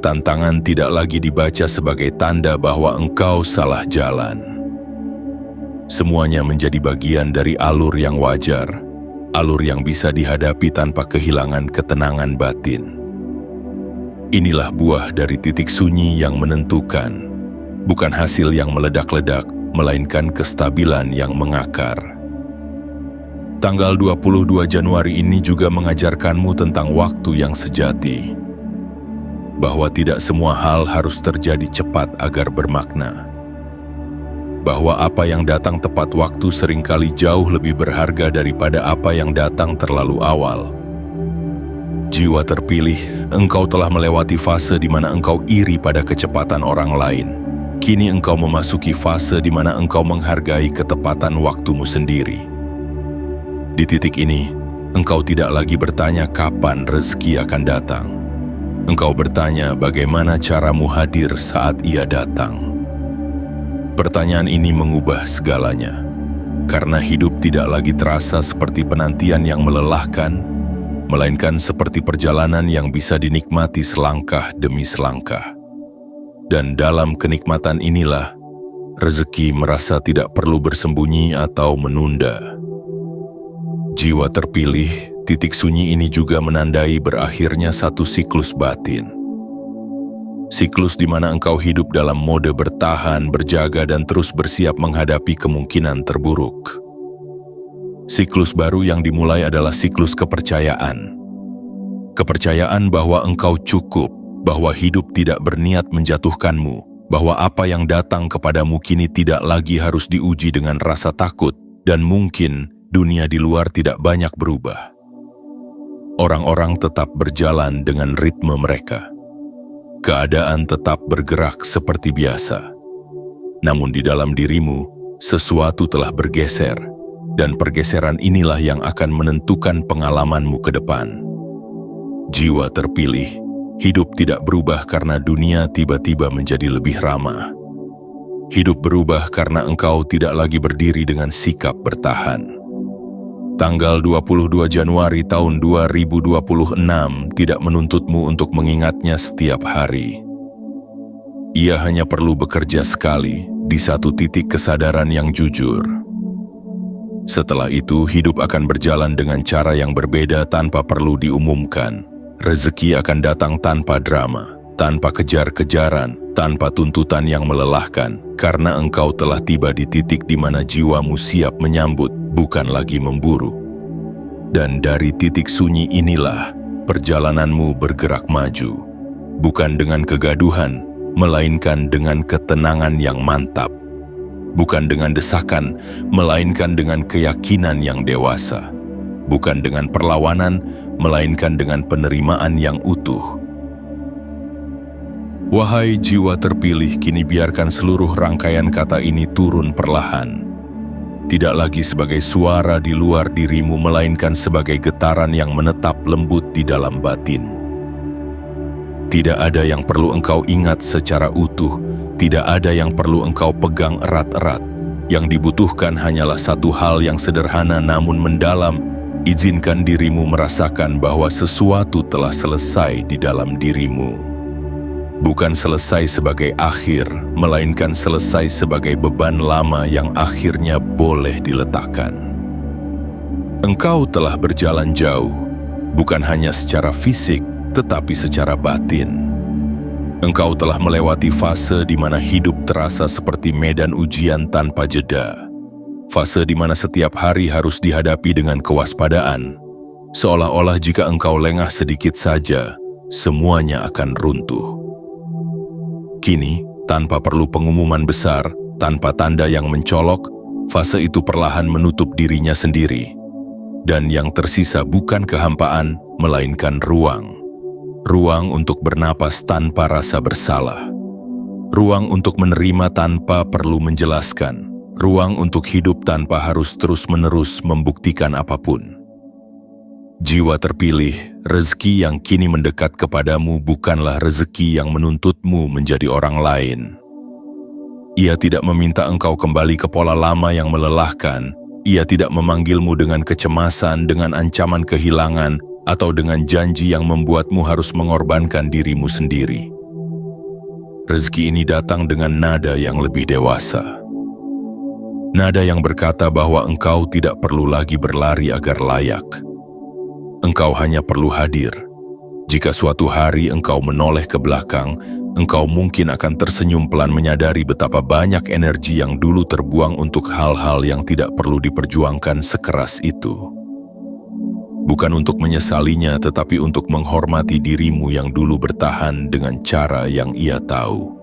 Tantangan tidak lagi dibaca sebagai tanda bahwa engkau salah jalan. Semuanya menjadi bagian dari alur yang wajar, alur yang bisa dihadapi tanpa kehilangan ketenangan batin. Inilah buah dari titik sunyi yang menentukan, bukan hasil yang meledak-ledak, melainkan kestabilan yang mengakar. Tanggal 22 Januari ini juga mengajarkanmu tentang waktu yang sejati, bahwa tidak semua hal harus terjadi cepat agar bermakna. Bahwa apa yang datang tepat waktu seringkali jauh lebih berharga daripada apa yang datang terlalu awal. Jiwa terpilih, engkau telah melewati fase di mana engkau iri pada kecepatan orang lain. Kini engkau memasuki fase di mana engkau menghargai ketepatan waktumu sendiri. Di titik ini, engkau tidak lagi bertanya kapan rezeki akan datang. Engkau bertanya bagaimana caramu hadir saat Ia datang. Pertanyaan ini mengubah segalanya, karena hidup tidak lagi terasa seperti penantian yang melelahkan, melainkan seperti perjalanan yang bisa dinikmati selangkah demi selangkah. Dan dalam kenikmatan inilah, rezeki merasa tidak perlu bersembunyi atau menunda. Jiwa terpilih, titik sunyi ini juga menandai berakhirnya satu siklus batin. Siklus di mana engkau hidup dalam mode bertahan, berjaga, dan terus bersiap menghadapi kemungkinan terburuk. Siklus baru yang dimulai adalah siklus kepercayaan. Kepercayaan bahwa engkau cukup, bahwa hidup tidak berniat menjatuhkanmu, bahwa apa yang datang kepadamu kini tidak lagi harus diuji dengan rasa takut, dan mungkin dunia di luar tidak banyak berubah. Orang-orang tetap berjalan dengan ritme mereka. Keadaan tetap bergerak seperti biasa. Namun di dalam dirimu, sesuatu telah bergeser, dan pergeseran inilah yang akan menentukan pengalamanmu ke depan. Jiwa terpilih, hidup tidak berubah karena dunia tiba-tiba menjadi lebih ramah. Hidup berubah karena engkau tidak lagi berdiri dengan sikap bertahan. Tanggal 22 Januari tahun 2026 tidak menuntutmu untuk mengingatnya setiap hari. Ia hanya perlu bekerja sekali di satu titik kesadaran yang jujur. Setelah itu, hidup akan berjalan dengan cara yang berbeda tanpa perlu diumumkan. Rezeki akan datang tanpa drama, tanpa kejar-kejaran, tanpa tuntutan yang melelahkan, karena engkau telah tiba di titik di mana jiwamu siap menyambut, bukan lagi memburu. Dan dari titik sunyi inilah, perjalananmu bergerak maju, bukan dengan kegaduhan, melainkan dengan ketenangan yang mantap. Bukan dengan desakan, melainkan dengan keyakinan yang dewasa. Bukan dengan perlawanan, melainkan dengan penerimaan yang utuh. Wahai jiwa terpilih, kini biarkan seluruh rangkaian kata ini turun perlahan. Tidak lagi sebagai suara di luar dirimu, melainkan sebagai getaran yang menetap lembut di dalam batinmu. Tidak ada yang perlu engkau ingat secara utuh, tidak ada yang perlu engkau pegang erat-erat. Yang dibutuhkan hanyalah satu hal yang sederhana namun mendalam. Izinkan dirimu merasakan bahwa sesuatu telah selesai di dalam dirimu. Bukan selesai sebagai akhir, melainkan selesai sebagai beban lama yang akhirnya boleh diletakkan. Engkau telah berjalan jauh, bukan hanya secara fisik, tetapi secara batin. Engkau telah melewati fase di mana hidup terasa seperti medan ujian tanpa jeda. Fase di mana setiap hari harus dihadapi dengan kewaspadaan, seolah-olah jika engkau lengah sedikit saja, semuanya akan runtuh. Kini, tanpa perlu pengumuman besar, tanpa tanda yang mencolok, fase itu perlahan menutup dirinya sendiri. Dan yang tersisa bukan kehampaan, melainkan ruang. Ruang untuk bernapas tanpa rasa bersalah. Ruang untuk menerima tanpa perlu menjelaskan. Ruang untuk hidup tanpa harus terus-menerus membuktikan apapun. Jiwa terpilih, rezeki yang kini mendekat kepadamu bukanlah rezeki yang menuntutmu menjadi orang lain. Ia tidak meminta engkau kembali ke pola lama yang melelahkan. Ia tidak memanggilmu dengan kecemasan, dengan ancaman kehilangan, atau dengan janji yang membuatmu harus mengorbankan dirimu sendiri. Rezeki ini datang dengan nada yang lebih dewasa. Nada yang berkata bahwa engkau tidak perlu lagi berlari agar layak. Engkau hanya perlu hadir. Jika suatu hari engkau menoleh ke belakang, engkau mungkin akan tersenyum pelan menyadari betapa banyak energi yang dulu terbuang untuk hal-hal yang tidak perlu diperjuangkan sekeras itu. Bukan untuk menyesalinya, tetapi untuk menghormati dirimu yang dulu bertahan dengan cara yang ia tahu.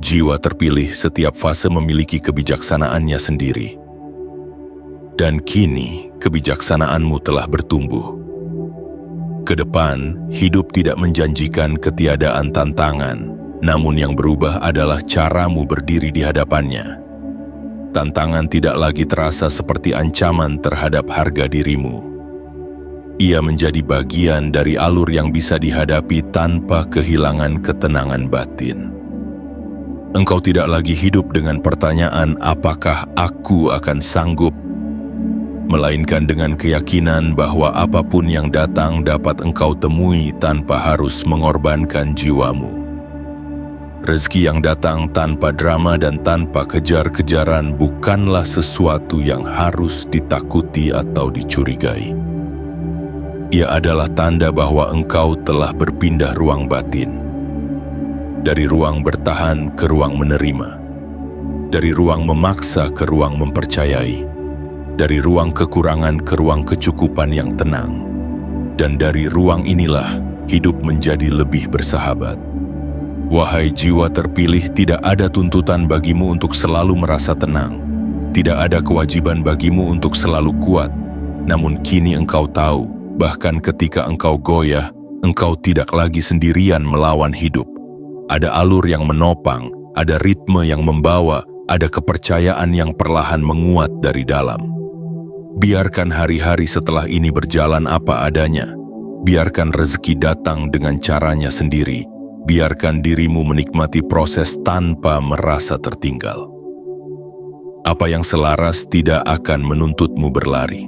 Jiwa terpilih, setiap fase memiliki kebijaksanaannya sendiri. Dan kini, kebijaksanaanmu telah bertumbuh. Kedepan, hidup tidak menjanjikan ketiadaan tantangan, namun yang berubah adalah caramu berdiri di hadapannya. Tantangan tidak lagi terasa seperti ancaman terhadap harga dirimu. Ia menjadi bagian dari alur yang bisa dihadapi tanpa kehilangan ketenangan batin. Engkau tidak lagi hidup dengan pertanyaan apakah aku akan sanggup, melainkan dengan keyakinan bahwa apapun yang datang dapat engkau temui tanpa harus mengorbankan jiwamu. Rezeki yang datang tanpa drama dan tanpa kejar-kejaran bukanlah sesuatu yang harus ditakuti atau dicurigai. Ia adalah tanda bahwa engkau telah berpindah ruang batin. Dari ruang bertahan ke ruang menerima. Dari ruang memaksa ke ruang mempercayai. Dari ruang kekurangan ke ruang kecukupan yang tenang. Dan dari ruang inilah hidup menjadi lebih bersahabat. Wahai jiwa terpilih, tidak ada tuntutan bagimu untuk selalu merasa tenang. Tidak ada kewajiban bagimu untuk selalu kuat. Namun kini engkau tahu, bahkan ketika engkau goyah, engkau tidak lagi sendirian melawan hidup. Ada alur yang menopang, ada ritme yang membawa, ada kepercayaan yang perlahan menguat dari dalam. Biarkan hari-hari setelah ini berjalan apa adanya. Biarkan rezeki datang dengan caranya sendiri. Biarkan dirimu menikmati proses tanpa merasa tertinggal. Apa yang selaras tidak akan menuntutmu berlari.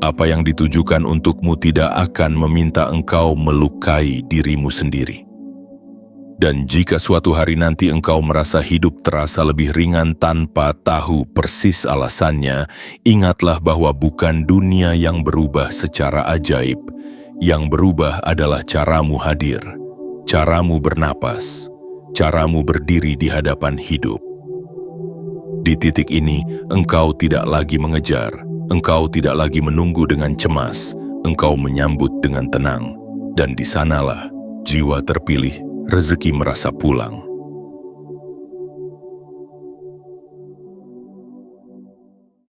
Apa yang ditujukan untukmu tidak akan meminta engkau melukai dirimu sendiri. Dan jika suatu hari nanti engkau merasa hidup terasa lebih ringan tanpa tahu persis alasannya, ingatlah bahwa bukan dunia yang berubah secara ajaib. Yang berubah adalah caramu hadir. Caramu bernapas, caramu berdiri di hadapan hidup. Di titik ini, engkau tidak lagi mengejar, engkau tidak lagi menunggu dengan cemas, engkau menyambut dengan tenang. Dan di sanalah jiwa terpilih, rezeki merasa pulang.